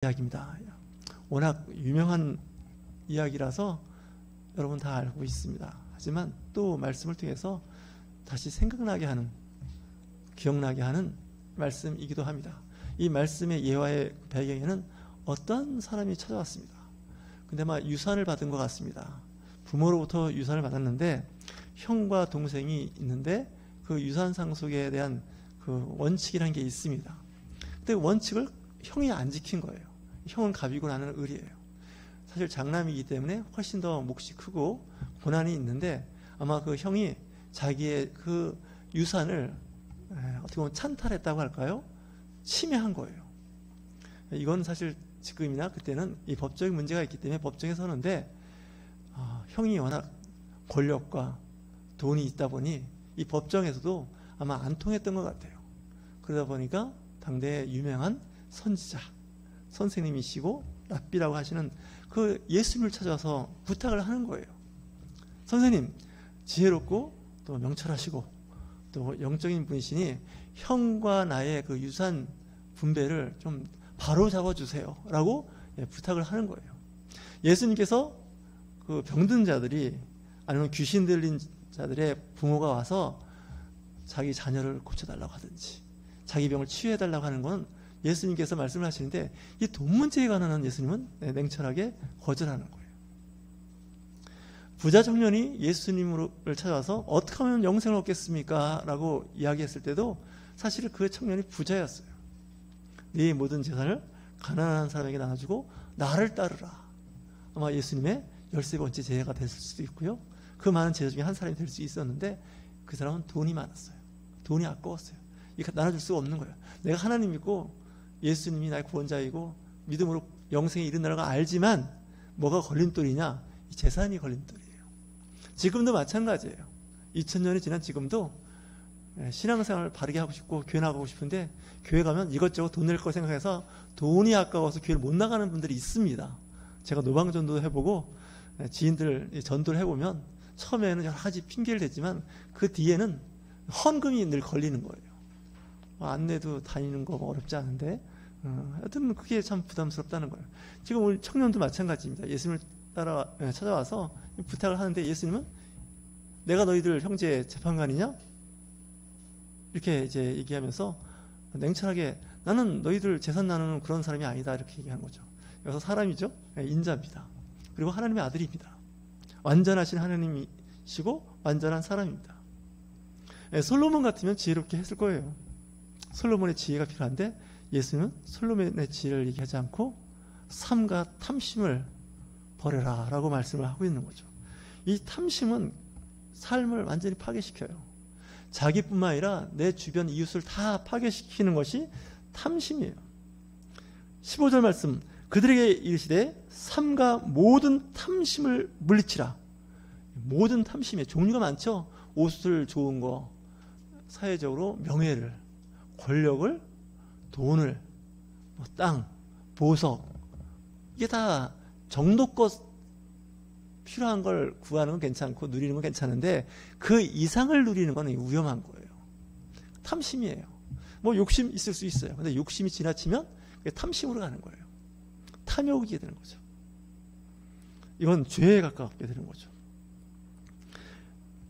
이야기입니다. 워낙 유명한 이야기라서 여러분 다 알고 있습니다. 하지만 또 말씀을 통해서 다시 생각나게 하는, 기억나게 하는 말씀이기도 합니다. 이 말씀의 예화의 배경에는 어떤 사람이 찾아왔습니다. 근데 막 유산을 받은 것 같습니다. 부모로부터 유산을 받았는데 형과 동생이 있는데 그 유산 상속에 대한 그 원칙이라는 게 있습니다. 근데 원칙을 형이 안 지킨 거예요. 형은 갑이고 나는 을이에요. 사실 장남이기 때문에 훨씬 더 몫이 크고 고난이 있는데 아마 그 형이 자기의 그 유산을 어떻게 보면 찬탈했다고 할까요? 침해한 거예요. 이건 사실 지금이나 그때는 이 법적인 문제가 있기 때문에 법정에 서는데 형이 워낙 권력과 돈이 있다 보니 이 법정에서도 아마 안 통했던 것 같아요. 그러다 보니까 당대의 유명한 선지자 선생님이시고 랍비라고 하시는 그 예수님을 찾아서 부탁을 하는 거예요. 선생님, 지혜롭고 또 명철하시고 또 영적인 분이시니 형과 나의 그 유산 분배를 좀 바로 잡아주세요 라고 부탁을 하는 거예요. 예수님께서 그 병든 자들이 아니면 귀신 들린 자들의 부모가 와서 자기 자녀를 고쳐달라고 하든지 자기 병을 치유해달라고 하는 건 예수님께서 말씀을 하시는데 이 돈 문제에 관한 예수님은 냉철하게 거절하는 거예요. 부자 청년이 예수님을 찾아와서 어떻게 하면 영생을 얻겠습니까? 라고 이야기했을 때도 사실 그 청년이 부자였어요. 네 모든 재산을 가난한 사람에게 나눠주고 나를 따르라. 아마 예수님의 13번째 제자가 됐을 수도 있고요. 그 많은 제자 중에 한 사람이 될 수 있었는데 그 사람은 돈이 많았어요. 돈이 아까웠어요. 이거 나눠줄 수가 없는 거예요. 내가 하나님 믿고 예수님이 나의 구원자이고 믿음으로 영생에 이른다는 걸 알지만 뭐가 걸림돌이냐? 이 재산이 걸림돌이에요. 지금도 마찬가지예요. 2000년이 지난 지금도 신앙생활을 바르게 하고 싶고 교회 나가고 싶은데 교회 가면 이것저것 돈 낼 거 생각해서 돈이 아까워서 교회를 못 나가는 분들이 있습니다. 제가 노방전도 해보고 지인들 전도를 해보면 처음에는 여러 가지 핑계를 댔지만 그 뒤에는 헌금이 늘 걸리는 거예요. 안내도 다니는 거 어렵지 않은데 하여튼 그게 참 부담스럽다는 거예요. 지금 우리 청년도 마찬가지입니다. 예수님을 찾아와서 부탁을 하는데 예수님은 내가 너희들 형제 재판관이냐? 이렇게 이제 얘기하면서 냉철하게 나는 너희들 재산 나누는 그런 사람이 아니다 이렇게 얘기한 거죠. 여기서 사람이죠. 인자입니다. 그리고 하나님의 아들입니다. 완전하신 하나님이시고 완전한 사람입니다. 솔로몬 같으면 지혜롭게 했을 거예요. 솔로몬의 지혜가 필요한데 예수님은 솔로몬의 지혜를 얘기하지 않고 삼가 탐심을 버려라 라고 말씀을 하고 있는 거죠. 이 탐심은 삶을 완전히 파괴시켜요. 자기뿐만 아니라 내 주변 이웃을 다 파괴시키는 것이 탐심이에요. 15절 말씀, 그들에게 이르시되 삼가 모든 탐심을 물리치라. 모든 탐심의 종류가 많죠. 옷을 좋은 거, 사회적으로 명예를, 권력을, 돈을, 땅, 보석, 이게 다 정도껏 필요한 걸 구하는 건 괜찮고 누리는 건 괜찮은데 그 이상을 누리는 건 위험한 거예요. 탐심이에요. 뭐 욕심 있을 수 있어요. 근데 욕심이 지나치면 그게 탐심으로 가는 거예요. 탐욕이 되는 거죠. 이건 죄에 가깝게 되는 거죠.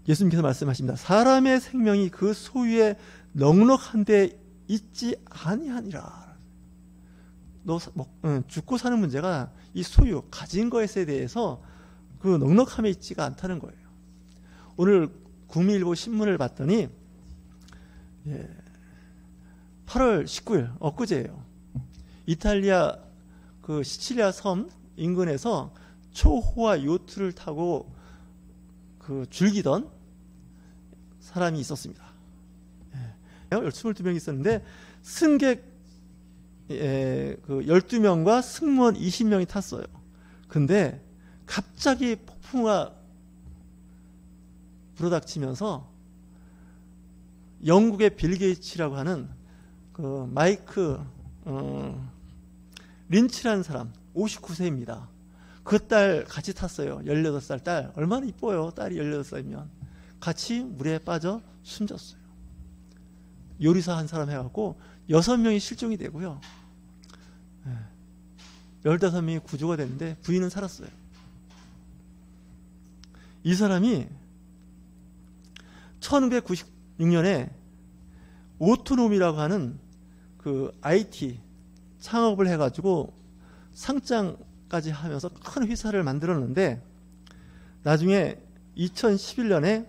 예수님께서 말씀하십니다. 사람의 생명이 그 소유에 넉넉한데 있지 아니하니라. 죽고 사는 문제가 이 소유, 가진 것에 대해서 그 넉넉함에 있지가 않다는 거예요. 오늘 국민일보 신문을 봤더니 8월 19일 엊그제예요. 이탈리아 그 시칠리아 섬 인근에서 초호화 요트를 타고 그 즐기던 사람이 있었습니다. 22명이 있었는데 승객 12명과 승무원 20명이 탔어요. 근데 갑자기 폭풍우가 불어닥치면서 영국의 빌 게이츠라고 하는 그 마이크 린치라는 사람 59세입니다. 그 딸 같이 탔어요. 18살 딸. 얼마나 이뻐요. 딸이 18살이면. 같이 물에 빠져 숨졌어요. 요리사 한 사람 해갖고 6명이 실종이 되고요. 15명이 구조가 됐는데 부인은 살았어요. 이 사람이 1996년에 오토놈이라고 하는 그 IT 창업을 해가지고 상장까지 하면서 큰 회사를 만들었는데 나중에 2011년에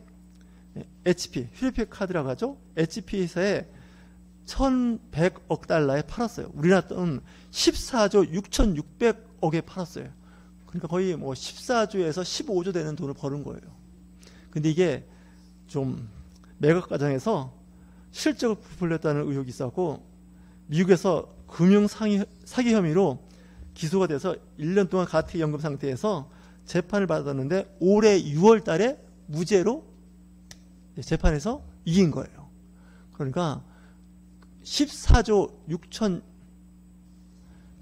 HP, 휴대폰 카드라고 하죠. HP 회사에 1,100억 달러에 팔았어요. 우리나라 돈 14조 6,600억에 팔았어요. 그러니까 거의 뭐 14조에서 15조 되는 돈을 버는 거예요. 근데 이게 좀 매각 과정에서 실적을 부풀렸다는 의혹이 있었고 미국에서 금융 사기 혐의로 기소가 돼서 1년 동안 가택연금 상태에서 재판을 받았는데 올해 6월 달에 무죄로 재판에서 이긴 거예요. 그러니까 14조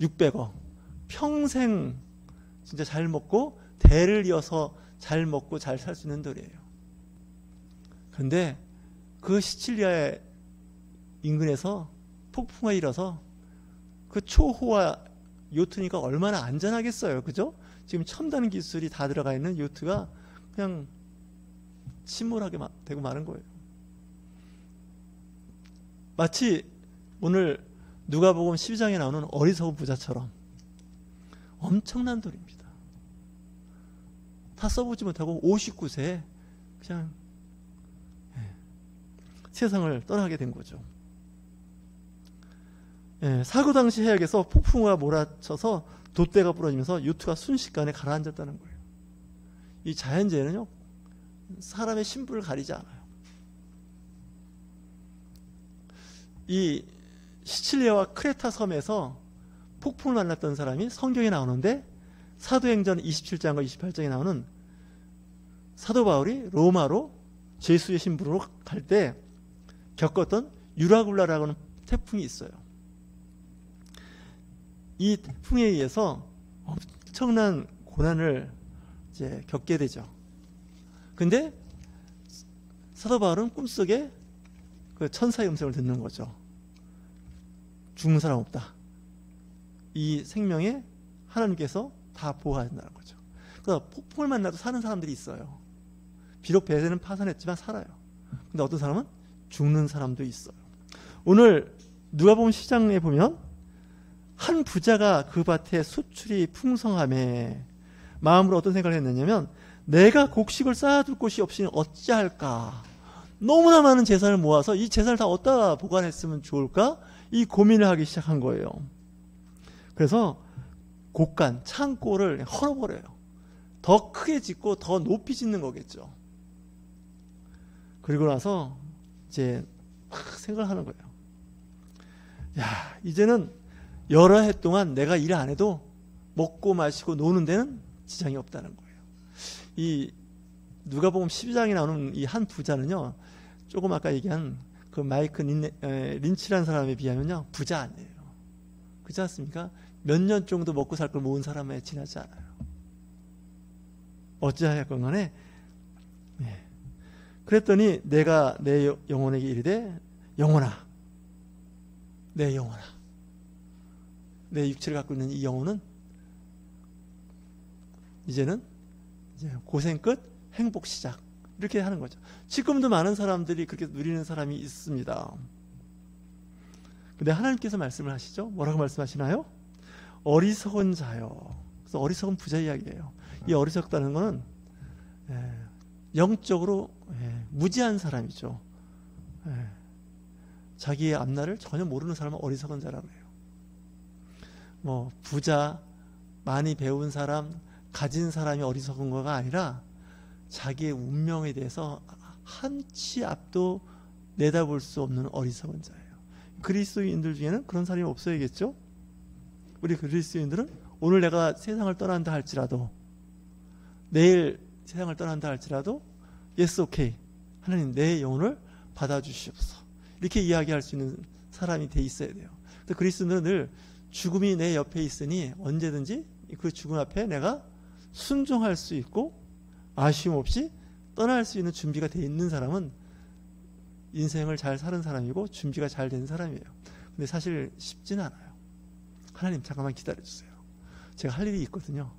6,600억 평생 진짜 잘 먹고 대를 이어서 잘 먹고 잘 살 수 있는 돈이에요. 그런데 그 시칠리아의 인근에서 폭풍이 일어서 그 초호화 요트니까 얼마나 안전하겠어요. 그죠? 지금 첨단 기술이 다 들어가 있는 요트가 그냥 침몰하게 되고 마는 거예요. 마치 오늘 누가복음 12장에 나오는 어리석은 부자처럼 엄청난 돈입니다. 다 써보지 못하고 59세에 그냥 세상을 떠나게 된 거죠. 사고 당시 해역에서 폭풍우가 몰아쳐서 돛대가 부러지면서 요트가 순식간에 가라앉았다는 거예요. 이 자연재해는요, 사람의 신분을 가리지 않아요. 이 시칠리아와 크레타 섬에서 폭풍을 만났던 사람이 성경에 나오는데 사도행전 27장과 28장에 나오는 사도 바울이 로마로 제수의 신부로 갈 때 겪었던 유라굴라라고 하는 태풍이 있어요. 이 태풍에 의해서 엄청난 고난을 이제 겪게 되죠. 근데 사도 바울은 꿈속에 그 천사의 음성을 듣는 거죠. 죽는 사람 없다. 이 생명에 하나님께서 다 보호하신다는 거죠. 그래서 폭풍을 만나도 사는 사람들이 있어요. 비록 배는 파산했지만 살아요. 근데 어떤 사람은 죽는 사람도 있어요. 오늘 누가복음 10장에 보면 한 부자가 그 밭에 수출이 풍성함에 마음으로 어떤 생각을 했느냐면 내가 곡식을 쌓아둘 곳이 없으니 어찌할까? 너무나 많은 재산을 모아서 이 재산을 다 어디다 보관했으면 좋을까? 이 고민을 하기 시작한 거예요. 그래서 곳간, 창고를 헐어버려요. 더 크게 짓고 더 높이 짓는 거겠죠. 그리고 나서 이제 막 생각을 하는 거예요. 야, 이제는 여러 해 동안 내가 일 안 해도 먹고 마시고 노는 데는 지장이 없다는 거예요. 이 누가복음 12장에 나오는 이 한 부자는요, 조금 아까 얘기한 그 마이크 린치라는 사람에 비하면요, 부자 아니에요. 그렇지 않습니까? 몇 년 정도 먹고 살 걸 모은 사람에 지나지 않아요. 어찌하였건 간에 그랬더니 내가 내 영혼에게 이르되 영혼아, 내 영혼아, 내 육체를 갖고 있는 이 영혼은 이제는 이제 고생 끝 행복 시작, 이렇게 하는 거죠. 지금도 많은 사람들이 그렇게 누리는 사람이 있습니다. 근데 하나님께서 말씀을 하시죠. 뭐라고 말씀하시나요? 어리석은 자요. 그래서 어리석은 부자 이야기예요. 이 어리석다는 것은 영적으로 무지한 사람이죠. 자기의 앞날을 전혀 모르는 사람은 어리석은 자라고 해요. 뭐 부자, 많이 배운 사람, 가진 사람이 어리석은 거가 아니라 자기의 운명에 대해서 한치 앞도 내다볼 수 없는 어리석은 자예요. 그리스도인들 중에는 그런 사람이 없어야겠죠? 우리 그리스도인들은 오늘 내가 세상을 떠난다 할지라도, 내일 세상을 떠난다 할지라도 yes, okay. 하나님 내 영혼을 받아주시옵소서. 이렇게 이야기할 수 있는 사람이 돼 있어야 돼요. 그리스도인들은 늘 죽음이 내 옆에 있으니 언제든지 그 죽음 앞에 내가 순종할 수 있고 아쉬움 없이 떠날 수 있는 준비가 돼 있는 사람은 인생을 잘 사는 사람이고 준비가 잘 된 사람이에요. 근데 사실 쉽지는 않아요. 하나님 잠깐만 기다려주세요. 제가 할 일이 있거든요.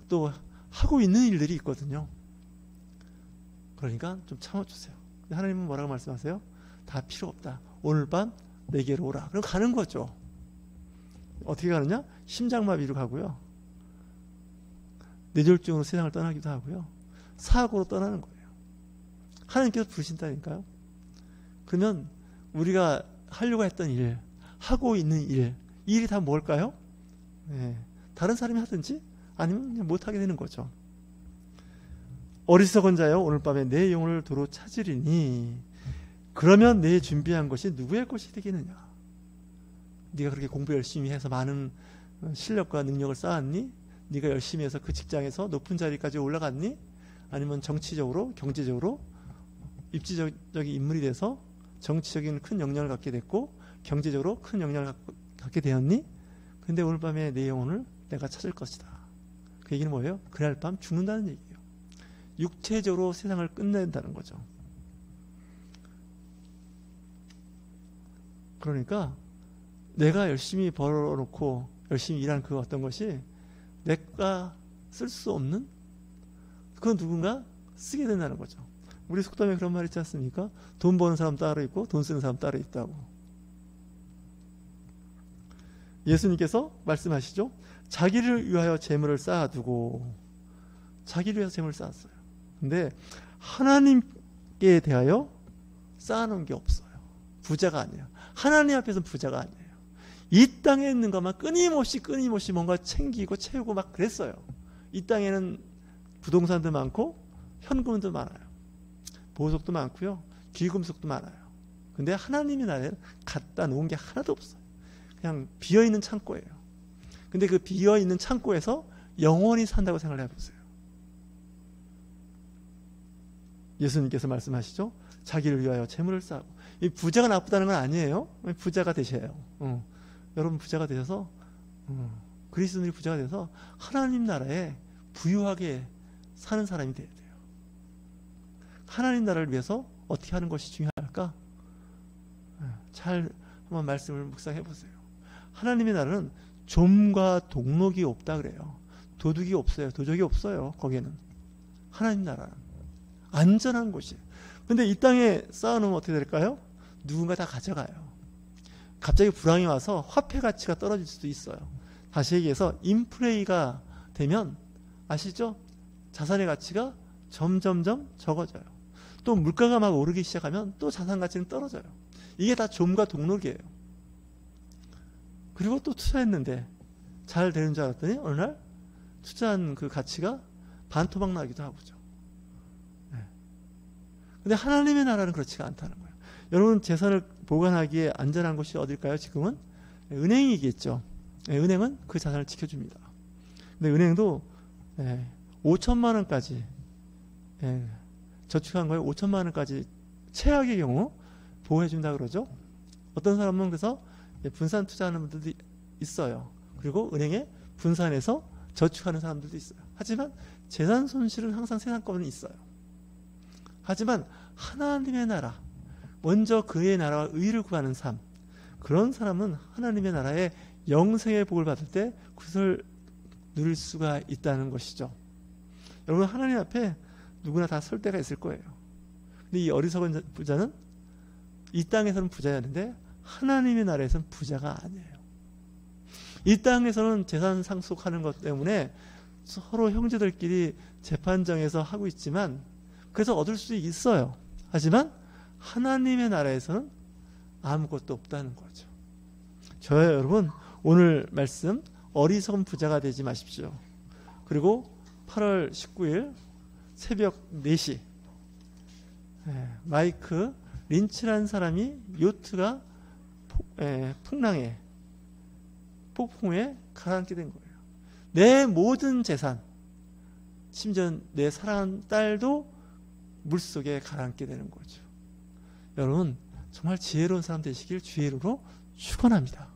또 하고 있는 일들이 있거든요. 그러니까 좀 참아주세요. 근데 하나님은 뭐라고 말씀하세요? 다 필요 없다. 오늘 밤 내게로 오라. 그럼 가는 거죠. 어떻게 가느냐? 심장마비로 가고요. 뇌졸중으로 세상을 떠나기도 하고요. 사고로 떠나는 거예요. 하나님께서 부르신다니까요. 그러면 우리가 하려고 했던 일, 하고 있는 일, 이 일이 다 뭘까요? 네, 다른 사람이 하든지 아니면 그냥 못하게 되는 거죠. 어리석은 자여 오늘 밤에 내 영혼을 도로 찾으리니 그러면 내 준비한 것이 누구의 것이 되겠느냐. 네가 그렇게 공부 열심히 해서 많은 실력과 능력을 쌓았니? 네가 열심히 해서 그 직장에서 높은 자리까지 올라갔니? 아니면 정치적으로, 경제적으로 입지적인 인물이 돼서 정치적인 큰 영향을 갖게 됐고 경제적으로 큰 영향을 갖게 되었니? 근데 오늘 밤에 내 영혼을 내가 찾을 것이다. 그 얘기는 뭐예요? 그날 밤 죽는다는 얘기예요. 육체적으로 세상을 끝낸다는 거죠. 그러니까 내가 열심히 벌어놓고 열심히 일한 그 어떤 것이 내가 쓸 수 없는 그건 누군가 쓰게 된다는 거죠. 우리 속담에 그런 말 있지 않습니까? 돈 버는 사람 따로 있고 돈 쓰는 사람 따로 있다고. 예수님께서 말씀하시죠. 자기를 위하여 재물을 쌓아두고 자기를 위해서 재물을 쌓았어요. 근데 하나님께 대하여 쌓아놓은 게 없어요. 부자가 아니에요. 하나님 앞에서는 부자가 아니에요. 이 땅에 있는 것만 끊임없이 뭔가 챙기고 채우고 막 그랬어요. 이 땅에는 부동산도 많고 현금도 많아요. 보석도 많고요. 귀금속도 많아요. 근데 하나님의 나라에는 갖다 놓은 게 하나도 없어요. 그냥 비어있는 창고예요. 근데 그 비어있는 창고에서 영원히 산다고 생각을 해보세요. 예수님께서 말씀하시죠. 자기를 위하여 재물을 쌓고. 이 부자가 나쁘다는 건 아니에요. 부자가 되셔요. 여러분 부자가 되셔서 그리스도인이 부자가 돼서 하나님 나라에 부유하게 사는 사람이 돼야 돼요. 하나님 나라를 위해서 어떻게 하는 것이 중요할까? 잘 한번 말씀을 묵상해 보세요. 하나님의 나라는 좀과 동록이 없다 그래요. 도둑이 없어요. 도적이 없어요. 거기에는. 하나님 나라는 안전한 곳이에요. 근데 이 땅에 쌓아놓으면 어떻게 될까요? 누군가 다 가져가요. 갑자기 불황이 와서 화폐 가치가 떨어질 수도 있어요. 다시 얘기해서 인플레이가 되면 아시죠? 자산의 가치가 점점점 적어져요. 또 물가가 막 오르기 시작하면 또 자산 가치는 떨어져요. 이게 다 좀과 동록이에요. 그리고 또 투자했는데 잘 되는 줄 알았더니 어느 날 투자한 그 가치가 반토막 나기도 하고죠. 네. 근데 하나님의 나라는 그렇지가 않다는 거예요. 여러분 재산을 보관하기에 안전한 곳이 어딜까요? 지금은 은행이겠죠. 네, 은행은 그 자산을 지켜줍니다. 근데 은행도 5천만 원까지 저축한 거에 5천만 원까지 최악의 경우 보호해준다 그러죠. 어떤 사람은 그래서 분산 투자하는 분들도 있어요. 그리고 은행에 분산해서 저축하는 사람들도 있어요. 하지만 재산 손실은 항상 세상권은 있어요. 하지만 하나님의 나라, 먼저 그의 나라와 의를 구하는 삶, 그런 사람은 하나님의 나라의 영생의 복을 받을 때 그것을 누릴 수가 있다는 것이죠. 여러분 하나님 앞에 누구나 다 설 때가 있을 거예요. 근데 이 어리석은 부자는 이 땅에서는 부자였는데 하나님의 나라에서는 부자가 아니에요. 이 땅에서는 재산 상속하는 것 때문에 서로 형제들끼리 재판정에서 하고 있지만 그래서 얻을 수 있어요. 하지만 하나님의 나라에서는 아무것도 없다는 거죠. 저요 여러분 오늘 말씀 어리석은 부자가 되지 마십시오. 그리고 8월 19일 새벽 4시 마이크 린치라는 사람이 요트가 폭풍에 가라앉게 된 거예요. 내 모든 재산, 심지어 내 사랑하는 딸도 물속에 가라앉게 되는 거죠. 여러분 정말 지혜로운 사람 되시길 주의 이름으로 축원합니다.